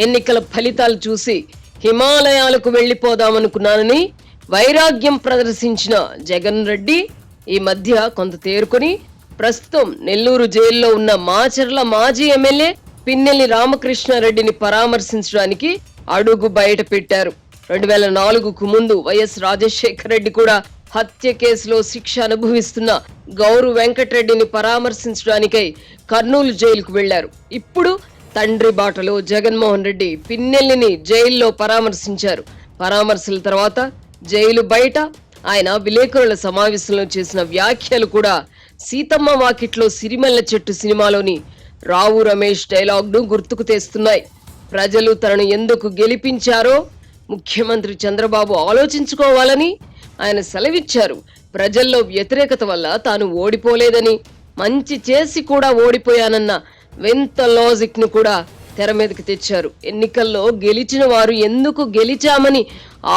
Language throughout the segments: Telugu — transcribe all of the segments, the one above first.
ఎన్నికల ఫలితాలు చూసి హిమాలయాలకు వెళ్లిపోదామనుకున్నానని వైరాగ్యం ప్రదర్శించిన జగన్ రెడ్డి ఈ మధ్య కొంత తేరుకొని ప్రస్తుతం నెల్లూరు జైల్లో ఉన్న మాచర్ల మాజీ ఎమ్మెల్యే పిన్నెల్లి రామకృష్ణారెడ్డిని పరామర్శించడానికి అడుగు బయట పెట్టారు. 2004కు ముందు వైఎస్ రాజశేఖర రెడ్డి కూడా హత్య కేసులో శిక్ష అనుభవిస్తున్న గౌరు వెంకటరెడ్డిని పరామర్శించడానికై కర్నూలు జైలుకు వెళ్లారు. ఇప్పుడు తండ్రి బాటలో జగన్మోహన్ రెడ్డి పిన్నెల్లిని జైల్లో పరామర్శించారు. పరామర్శల తర్వాత జైలు బయట ఆయన విలేకరుల సమావేశంలో చేసిన వ్యాఖ్యలు కూడా సీతమ్మ వాకిట్లో సిరిమల్ల చెట్టు సినిమాలోని రావు రమేష్ డైలాగ్ ను గుర్తుకు తెస్తున్నాయి. ప్రజలు తనను ఎందుకు గెలిపించారో ముఖ్యమంత్రి చంద్రబాబు ఆలోచించుకోవాలని ఆయన సెలవిచ్చారు. ప్రజల్లో వ్యతిరేకత వల్ల తాను ఓడిపోలేదని, మంచి చేసి కూడా ఓడిపోయానన్న వింత లాజిక్ ను కూడా తెర మీదకి తెచ్చారు. ఎన్నికల్లో గెలిచిన వారు ఎందుకు గెలిచామని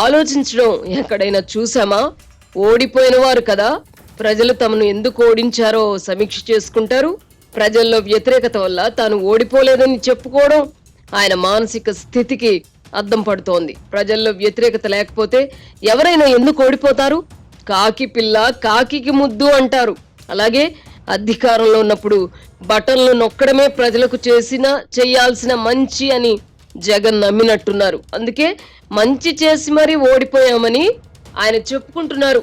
ఆలోచించడం ఎక్కడైనా చూసామా? ఓడిపోయిన వారు కదా ప్రజలు తమను ఎందుకు ఓడించారో సమీక్ష చేసుకుంటారు. ప్రజల్లో వ్యతిరేకత వల్ల తాను ఓడిపోలేదని చెప్పుకోవడం ఆయన మానసిక స్థితికి అద్దం పడుతోంది. ప్రజల్లో వ్యతిరేకత లేకపోతే ఎవరైనా ఎందుకు ఓడిపోతారు? కాకి పిల్ల కాకికి ముద్దు అంటారు. అలాగే అధికారంలో ఉన్నప్పుడు బటన్లు నొక్కడమే ప్రజలకు చేయాల్సిన మంచి అని జగన్ నమ్మినట్టున్నారు. అందుకే మంచి చేసి మరీ ఓడిపోయామని ఆయన చెప్పుకుంటున్నారు.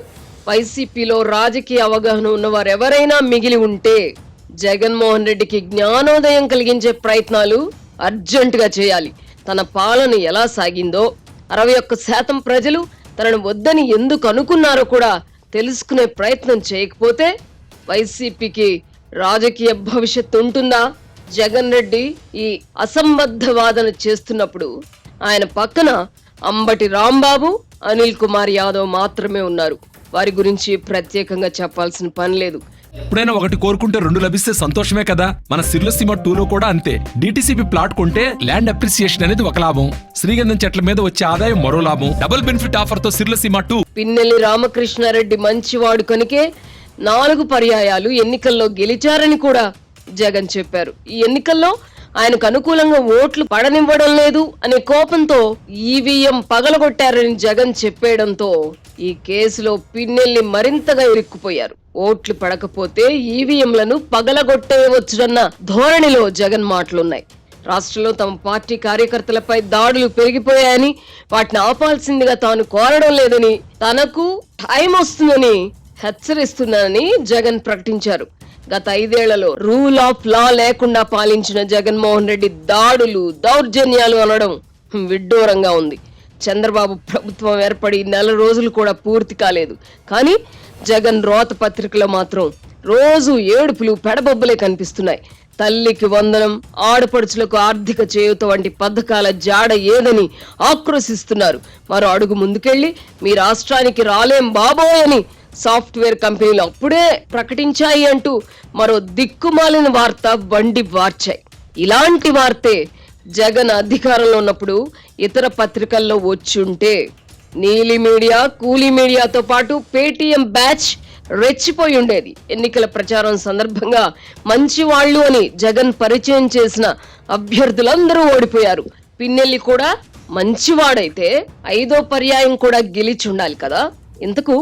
వైసీపీలో రాజకీయ అవగాహన ఉన్నవారు ఎవరైనా మిగిలి ఉంటే జగన్మోహన్ రెడ్డికి జ్ఞానోదయం కలిగించే ప్రయత్నాలు అర్జెంటుగా చేయాలి. తన పాలన ఎలా సాగిందో, 61% ప్రజలు తనను వద్దని ఎందుకు అనుకున్నారో కూడా తెలుసుకునే ప్రయత్నం చేయకపోతే వైసీపీకి రాజకీయ భవిష్యత్తు ఉంటుందా? జగన్ రెడ్డి ఈ అసంబద్ధ వాదన చేస్తున్నప్పుడు ఆయన పక్కన అంబటి రాంబాబు, అనిల్ కుమార్ యాదవ్ మాత్రమే ఉన్నారు. వారి గురించి ప్రత్యేకంగా చెప్పాల్సిన పని లేదు. ఎప్పుడైనా ఒకటి కోరుకుంటే 2 లభిస్తే సంతోషమే కదా. మన సిర్లసీమ 2లో కూడా అంతే. డిటిసిపి ప్లాట్ కొంటే ల్యాండ్ అప్రిసియేషన్ అనేది ఒక లాభం, శ్రీగంధం చెట్ల మీద వచ్చే ఆదాయం మరో లాభం. డబుల్ బెనిఫిట్ ఆఫర్ తో సిర్లసీమ 2. పిన్నెల్లి రామకృష్ణారెడ్డి మంచివాడు కనుకే 4 పర్యాయాలు ఎన్నికల్లో గెలిచారని కూడా జగన్ చెప్పారు. ఈ ఎన్నికల్లో ఆయనకు అనుకూలంగా ఓట్లు పడనివ్వడం లేదు అనే కోపంతో ఈవీఎం పగలగొట్టారని జగన్ చెప్పేయడంతో ఈ కేసులో పిన్నెల్లి మరింతగా ఇరుక్కుపోయారు. ఓట్లు పడకపోతే ఈవీఎంలను పగలగొట్టేయవచ్చునన్న ధోరణిలో జగన్ మాటలున్నాయి. రాష్ట్రంలో తమ పార్టీ కార్యకర్తలపై దాడులు పెరిగిపోయాయని, వాటిని ఆపాల్సిందిగా తాను కోరడం లేదని, తనకు టైం వస్తుందని హెచ్చరిస్తున్నానని జగన్ ప్రకటించారు. గత 5 ఏళ్లలో రూల్ ఆఫ్ లా లేకుండా పాలించిన జగన్మోహన్ రెడ్డి దాడులు, దౌర్జన్యాలు అనడం విడ్డూరంగా ఉంది. చంద్రబాబు ప్రభుత్వం ఏర్పడి 4 రోజులు కూడా పూర్తి కాలేదు. కానీ జగన్ రోత పత్రికలో మాత్రం రోజు ఏడుపులు, పెడబొబ్బలే కనిపిస్తున్నాయి. తల్లికి వందనం, ఆడపడుచులకు ఆర్థిక చేయూత వంటి పథకాల జాడ ఏదని ఆక్రోశిస్తున్నారు. మరో అడుగు ముందుకెళ్లి మీ రాష్ట్రానికి రాలేం బాబోయ్ అని సాఫ్ట్వేర్ కంపెనీలు అప్పుడే ప్రకటించాయి అంటూ మరో దిక్కుమాలిన వార్త వండి వార్చాయి. ఇలాంటి వార్తే జగన్ అధికారంలో ఉన్నప్పుడు ఇతర పత్రికల్లో వచ్చుంటే నీలి మీడియా, కూలీ మీడియాతో పాటు పేటీఎం బ్యాచ్ రెచ్చిపోయి ఉండేది. ఎన్నికల ప్రచారం సందర్భంగా మంచి వాళ్ళు అని జగన్ పరిచయం చేసిన అభ్యర్థులందరూ ఓడిపోయారు. పిన్నెల్లి కూడా మంచివాడైతే 5వ పర్యాయం కూడా గెలిచి ఉండాలి కదా. ఇంతకు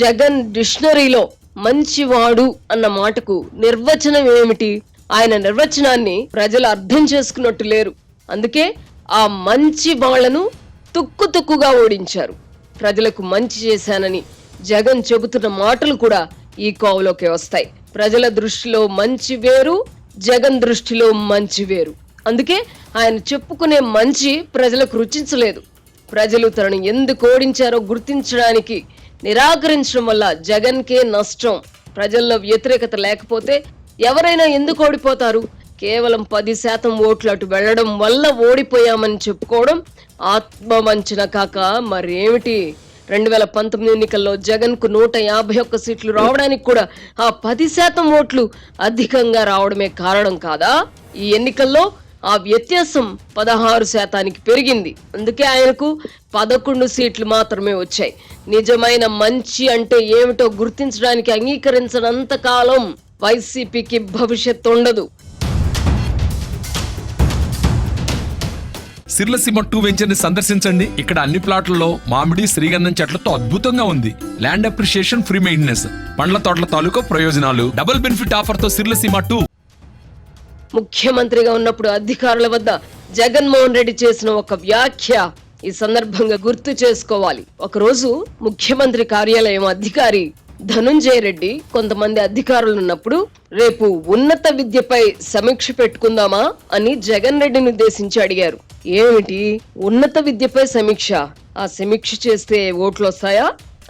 జగన్ డిక్షనరీలో మంచివాడు అన్న మాటకు నిర్వచనం ఏమిటి? ఆయన నిర్వచనాన్ని ప్రజలు అర్థం చేసుకున్నట్టు లేరు. అందుకే ఆ మంచి వాళ్లను తుక్కుగా ఓడించారు. ప్రజలకు మంచి చేశానని జగన్ చెబుతున్న మాటలు కూడా ఈ కోవలోకే వస్తాయి. ప్రజల దృష్టిలో మంచి వేరు, జగన్ దృష్టిలో మంచి వేరు. అందుకే ఆయన చెప్పుకునే మంచి ప్రజలకు రుచించలేదు. ప్రజలు తనను ఎందుకు ఓడించారో గుర్తించడానికి నిరాకరించడం వల్ల జగన్ కే నష్టం. ప్రజల్లో వ్యతిరేకత లేకపోతే ఎవరైనా ఎందుకు ఓడిపోతారు? కేవలం 10% ఓట్లు అటు వెళ్లడం వల్ల ఓడిపోయామని చెప్పుకోవడం ఆత్మవంచన కాక మరేమిటి? 2019 ఎన్నికల్లో జగన్ కు 151 సీట్లు రావడానికి కూడా ఆ 10% ఓట్లు అధికంగా రావడమే కారణం కాదా? ఈ ఎన్నికల్లో ఆ వ్యత్యాసం 16% పెరిగింది. అందుకే ఆయనకు 11 సీట్లు మాత్రమే వచ్చాయి. నిజమైన మంచి అంటే ఏమిటో గుర్తించడానికి అంగీకరించనంత కాలం వైసీపీకి భవిష్యత్తు ఉండదు. సిర్లసీమ 2 వెంచర్ ని సందర్శించండి. ఇక్కడ అన్ని ప్లాట్లలో మామిడి, శ్రీగంధం చెట్లతో అద్భుతంగా ఉంది. ల్యాండ్ అప్రిషియేషన్, ఫ్రీ మెయింటెనెన్స్, పండ్ల తోటల తాలూకా ప్రయోజనాలు, డబుల్ బెనిఫిట్ ఆఫర్ తో సిర్లసీమ 2. ముఖ్యమంత్రిగా ఉన్నప్పుడు అధికారుల వద్ద జగన్మోహన్ రెడ్డి చేసిన ఒక వ్యాఖ్య ఈ సందర్భంగా గుర్తు చేసుకోవాలి. ఒకరోజు ముఖ్యమంత్రి కార్యాలయం అధికారి ధనుంజయ రెడ్డి కొంతమంది అధికారులు ఉన్నప్పుడు రేపు ఉన్నత విద్యపై సమీక్ష పెట్టుకుందామా అని జగన్ రెడ్డిని ఉద్దేశించి అడిగారు. ఏమిటి ఉన్నత విద్యపై సమీక్ష? ఆ సమీక్ష చేస్తే ఓట్లు వస్తాయా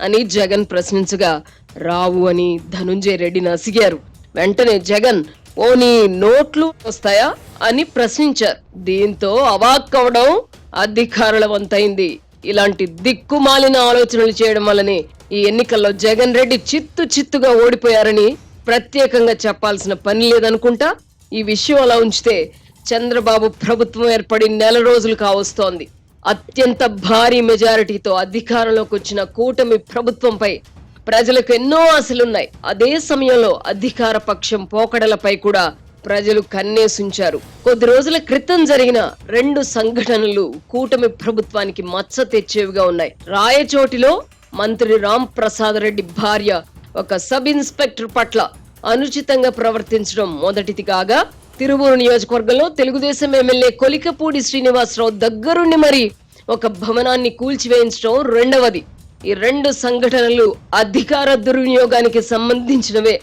అని జగన్ ప్రశ్నించగా రావు అని ధనుంజయ రెడ్డి నసిగారు. వెంటనే జగన్ ఓనీ నోట్లు వస్తాయా అని ప్రశ్నించారు. దీంతో అవాక్కవడం అధికారుల వంతైంది. ఇలాంటి దిక్కుమాలిన ఆలోచనలు చేయడం వల్లనే ఈ ఎన్నికల్లో జగన్ రెడ్డి చిత్తుగా ఓడిపోయారని ప్రత్యేకంగా చెప్పాల్సిన పని లేదనుకుంటా. ఈ విషయం అలా ఉంచితే చంద్రబాబు ప్రభుత్వం ఏర్పడి నెల రోజులు కావస్తోంది. అత్యంత భారీ మెజారిటీతో అధికారంలోకి వచ్చిన కూటమి ప్రభుత్వంపై ప్రజలకు ఎన్నో ఆశలున్నాయి. అదే సమయంలో అధికార పక్షం పోకడలపై కూడా ప్రజలు కన్నేసుంచారు. కొద్ది రోజుల క్రితం జరిగిన 2 సంఘటనలు కూటమి ప్రభుత్వానికి మచ్చ తెచ్చేవిగా ఉన్నాయి. రాయచోటిలో మంత్రి రామ్ ప్రసాద్ రెడ్డి భార్య ఒక సబ్ ఇన్స్పెక్టర్ పట్ల అనుచితంగా ప్రవర్తించడం మొదటిది కాగా, తిరువూరు నియోజకవర్గంలో తెలుగుదేశం ఎమ్మెల్యే కొలికపూడి శ్రీనివాసరావు దగ్గరుండి మరి ఒక భవనాన్ని కూల్చివేయించడం రెండవది. ఈ 2 సంఘటనలు అధికార దుర్వినియోగానికి సంబంధించినవే.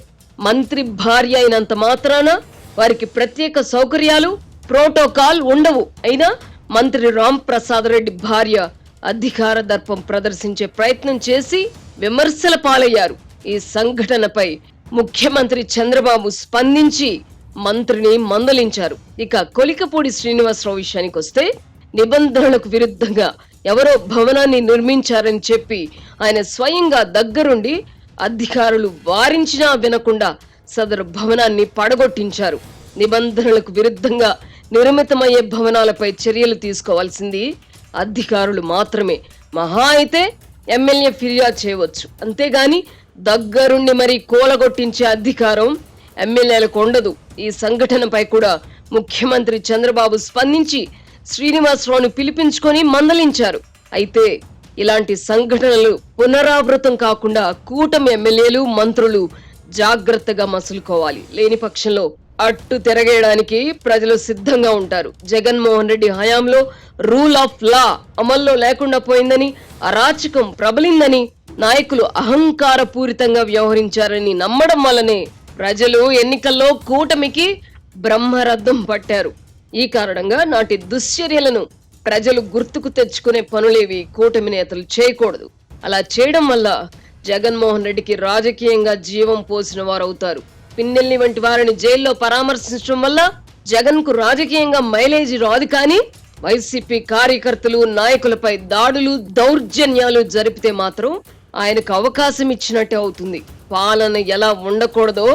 మంత్రి భార్య అయినంత మాత్రాన వారికి ప్రత్యేక సౌకర్యాలు, ప్రోటోకాల్ ఉండవు. అయినా మంత్రి రామ్ ప్రసాద్ రెడ్డి భార్య అధికార దర్పం ప్రదర్శించే ప్రయత్నం చేసి విమర్శల పాలయ్యారు. ఈ సంఘటనపై ముఖ్యమంత్రి చంద్రబాబు స్పందించి మంత్రిని మందలించారు. ఇక కొలికపూడి శ్రీనివాసరావు విషయానికి వస్తే, నిబంధనలకు విరుద్ధంగా ఎవరో భవనాన్ని నిర్మించారని చెప్పి ఆయన స్వయంగా దగ్గరుండి అధికారులు వారించినా వినకుండా సదరు భవనాన్ని పడగొట్టించారు. నిబంధనలకు విరుద్ధంగా నిర్మితమయ్యే భవనాలపై చర్యలు తీసుకోవాల్సింది అధికారులు మాత్రమే. మహా అయితే ఎమ్మెల్యే ఫిర్యాదు చేయవచ్చు, అంతేగాని దగ్గరుండి మరి కూలగొట్టించే అధికారం ఎమ్మెల్యేలకు ఉండదు. ఈ సంఘటనపై కూడా ముఖ్యమంత్రి చంద్రబాబు స్పందించి శ్రీనివాసరావును పిలిపించుకొని మందలించారు. అయితే ఇలాంటి సంఘటనలు పునరావృతం కాకుండా కూటమి ఎమ్మెల్యేలు, మంత్రులు జాగ్రత్తగా మసులుకోవాలి. లేని పక్షంలో అట్టు తిరగేయడానికి ప్రజలు సిద్ధంగా ఉంటారు. జగన్మోహన్ రెడ్డి హయాంలో రూల్ ఆఫ్ లా అమల్లో లేకుండా పోయిందని, అరాచకం ప్రబలిందని, నాయకులు అహంకార పూరితంగా వ్యవహరించారని నమ్మడం వల్లనే ప్రజలు ఎన్నికల్లో కూటమికి బ్రహ్మరథం పట్టారు. ఈ కారణంగా నాటి దుశ్చర్యలను ప్రజలు గుర్తుకు తెచ్చుకునే పనులేవి కూటమి నేతలు చేయకూడదు. అలా చేయడం వల్ల జగన్మోహన్ రెడ్డికి రాజకీయంగా జీవం పోసిన వారు అవుతారు. పిన్నెల్లి వంటి వారిని జైల్లో పరామర్శించడం వల్ల జగన్ కు రాజకీయంగా మైలేజీ రాదు. కానీ వైసీపీ కార్యకర్తలు, నాయకులపై దాడులు, దౌర్జన్యాలు జరిపితే మాత్రం ఆయనకు అవకాశం ఇచ్చినట్టే అవుతుంది. పాలన ఎలా ఉండకూడదో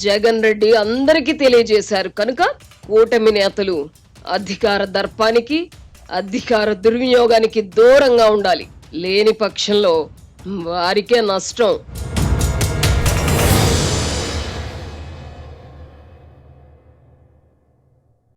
జగన్ రెడ్డి అందరికీ తెలియజేశారు. కనుక కూటమి నేతలు అధికార దర్పానికి, అధికార దుర్వినియోగానికి దూరంగా ఉండాలి. లేని పక్షంలో వారికే నష్టం.